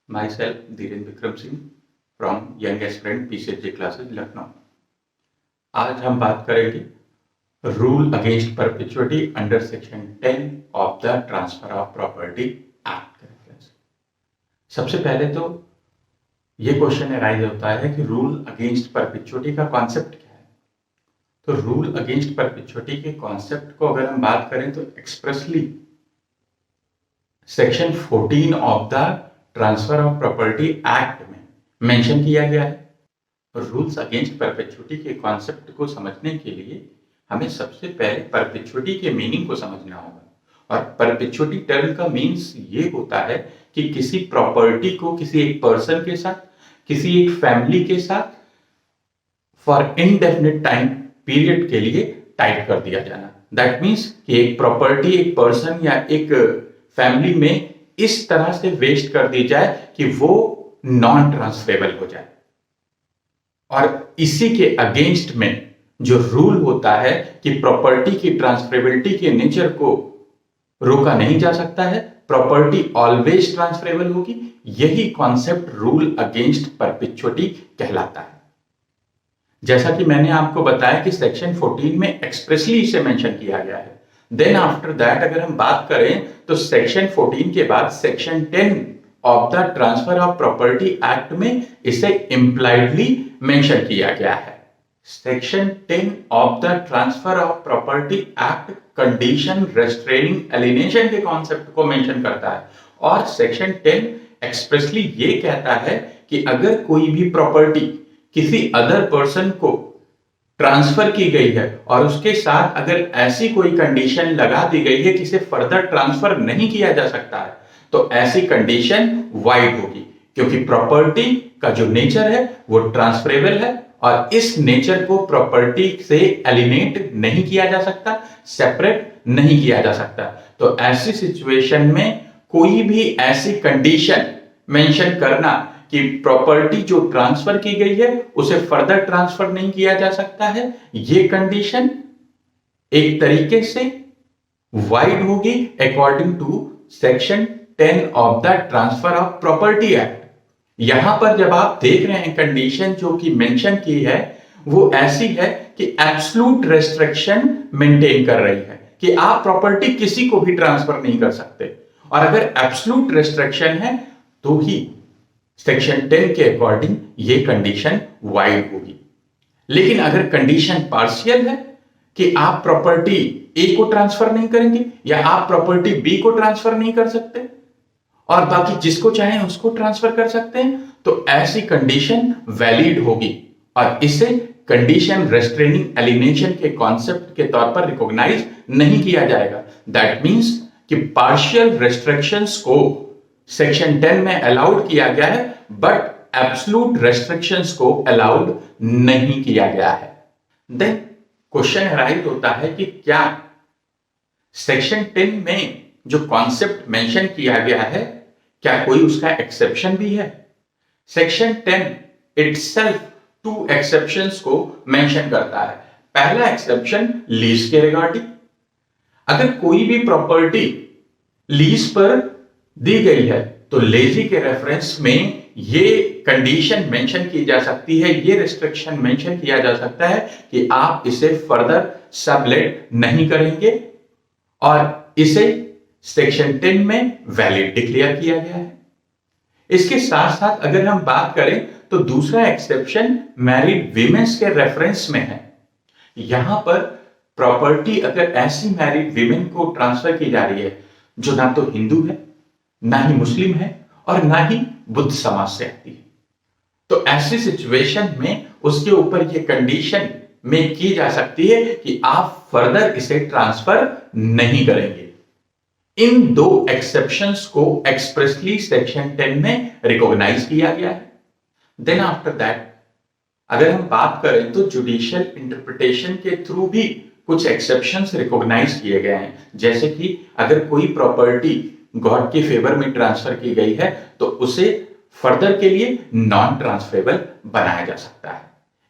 Myself, Dhiren Vikram Singh from Young Aspirant PCHJ Classes, Lucknow. आज हम बात करेंगे rule against perpetuity under section 10 of the Transfer of Property act के reference. सबसे पहले तो ये क्वेश्चन अराइज होता है कि रूल अगेंस्ट परपेचुइटी का कॉन्सेप्ट क्या है। तो रूल अगेंस्ट परपेचुइटी के कॉन्सेप्ट को अगर हम बात करें तो expressly section 14 of the Transfer of Property act में मेंशन किया गया है। रूल्स अगेंस्ट परपेचुइटी के कॉन्सेप्ट को समझने के लिए हमें सबसे पहले परपेचुइटी के मीनिंग को समझना होगा। और परपेचुइटी टर्म का मीन्स ये होता है कि किसी प्रॉपर्टी को किसी एक पर्सन के साथ, किसी एक फैमिली के साथ फॉर इनडेफिनिट टाइम पीरियड के लिए टाइट कर दिया जाना। दैट मीन्स कि एक प्रॉपर्टी एक पर्सन या एक फैमिली में इस तरह से वेस्ट कर दी जाए कि वो नॉन ट्रांसफरेबल हो जाए। और इसी के अगेंस्ट में जो रूल होता है कि प्रॉपर्टी की ट्रांसफरेबिलिटी के नेचर को रोका नहीं जा सकता है, प्रॉपर्टी ऑलवेज ट्रांसफरेबल होगी, यही कॉन्सेप्ट रूल अगेंस्ट परपेचुइटी कहलाता है। जैसा कि मैंने आपको बताया कि सेक्शन 14 में एक्सप्रेसली इसे मेंशन किया गया है। देन आफ्टर दैट अगर हम बात करें तो सेक्शन 14 के बाद section 10 of the Transfer of Property act में इसे इंप्लाइडली मेंशन किया गया है। Section 10 of the Transfer of Property act condition restraining alienation के कॉन्सेप्ट को मेंशन करता है। और सेक्शन 10 एक्सप्रेसली ये कहता है कि अगर कोई भी प्रॉपर्टी किसी अदर पर्सन को ट्रांसफर की गई है और उसके साथ अगर ऐसी कोई कंडीशन लगा दी गई है कि इसे फर्दर ट्रांसफर नहीं किया जा सकता है, तो ऐसी कंडीशन वाइड होगी, क्योंकि प्रॉपर्टी का जो नेचर है वो ट्रांसफरेबल है और इस नेचर को प्रॉपर्टी से एलिनेट नहीं किया जा सकता, सेपरेट नहीं किया जा सकता। तो ऐसी सिचुएशन में कोई भी ऐसी कंडीशन मेंशन करना कि प्रॉपर्टी जो ट्रांसफर की गई है उसे फर्दर ट्रांसफर नहीं किया जा सकता है, ये कंडीशन एक तरीके से वाइड होगी according to section 10 of the Transfer of Property Act. यहां पर जब आप देख रहे हैं कंडीशन जो कि मेंशन की है वो ऐसी है कि एब्सोल्यूट रेस्ट्रिक्शन मेंटेन कर रही है कि आप प्रॉपर्टी किसी को भी ट्रांसफर नहीं कर सकते। और अगर एब्सोल्यूट रेस्ट्रिक्शन है तो ही सेक्शन 10 के अकॉर्डिंग ये कंडीशन वाइड होगी। लेकिन अगर कंडीशन पार्शियल है कि आप प्रॉपर्टी ए को ट्रांसफर नहीं करेंगे या आप प्रॉपर्टी बी को ट्रांसफर नहीं कर सकते और बाकी जिसको चाहें उसको ट्रांसफर कर सकते हैं, तो ऐसी कंडीशन वैलिड होगी और इसे कंडीशन रेस्ट्रेनिंग एलिनेशन के कॉन्सेप्ट के तौर पर रिकॉग्नाइज नहीं किया जाएगा। दैट मींस कि पार्शियल रेस्ट्रिक्शंस को सेक्शन 10 में अलाउड किया गया है बट एब्सोल्यूट रेस्ट्रिक्शंस को अलाउड नहीं किया गया है। देन क्वेश्चन अराइज होता है कि क्या सेक्शन 10 में जो कॉन्सेप्ट मेंशन किया गया है क्या कोई उसका एक्सेप्शन भी है। सेक्शन 10 इटसेल्फ 2 एक्सेप्शंस को मेंशन करता है। पहला एक्सेप्शन लीज के रिगार्डिंग, अगर कोई भी प्रॉपर्टी लीज पर दी गई है तो लेजी के रेफरेंस में ये कंडीशन मेंशन की जा सकती है, ये रिस्ट्रिक्शन मेंशन किया जा सकता है कि आप इसे फर्दर सबलेट नहीं करेंगे और इसे सेक्शन 10 में वैलिड डिक्लेयर किया गया है। इसके साथ साथ अगर हम बात करें तो दूसरा एक्सेप्शन मैरिड वीमेन्स के रेफरेंस में है। यहां पर प्रॉपर्टी अगर ऐसी मैरिड वीमेन को ट्रांसफर की जा रही है जो ना तो हिंदू है, ना ही मुस्लिम है और ना ही बुद्ध समाज से आती है, तो ऐसी सिचुएशन में उसके ऊपर ये कंडीशन में की जा सकती है कि आप फर्दर इसे ट्रांसफर नहीं करेंगे। इन 2 एक्सेप्शंस को एक्सप्रेसली सेक्शन 10 में रिकॉग्नाइज किया गया है। देन आफ्टर दैट अगर हम बात करें तो जुडिशियल इंटरप्रिटेशन के थ्रू भी कुछ एक्सेप्शंस रिकॉग्नाइज किए गए हैं। जैसे कि अगर कोई प्रॉपर्टी गॉड के फेवर में ट्रांसफर की गई है तो उसे फर्दर के लिए नॉन ट्रांसफरेबल बनाया जा सकता है।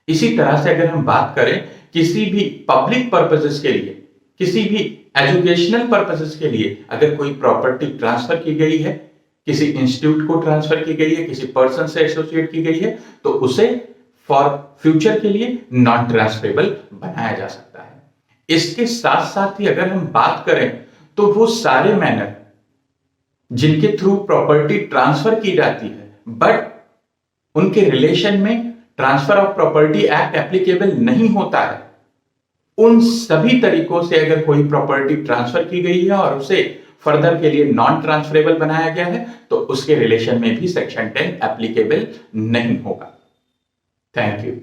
इसी तरह से अगर हम बात करें किसी भी पब्लिक पर्पसेस के लिए, किसी भी एजुकेशनल पर्पसेस के लिए अगर कोई प्रॉपर्टी ट्रांसफर की गई है किसी इंस्टीट्यूट को ट्रांसफर की गई है, किसी पर्सन से एसोसिएट की गई है, तो उसे फॉर फ्यूचर के लिए नॉन ट्रांसफरेबल बनाया जा सकता है। इसके साथ साथ ही अगर हम बात करें तो वो सारे मैनर जिनके थ्रू प्रॉपर्टी ट्रांसफर की जाती है बट उनके रिलेशन में transfer of Property act applicable नहीं होता है, उन सभी तरीकों से अगर कोई प्रॉपर्टी ट्रांसफर की गई है और उसे फर्दर के लिए नॉन ट्रांसफरेबल बनाया गया है तो उसके रिलेशन में भी सेक्शन 10 एप्लीकेबल नहीं होगा। Thank you.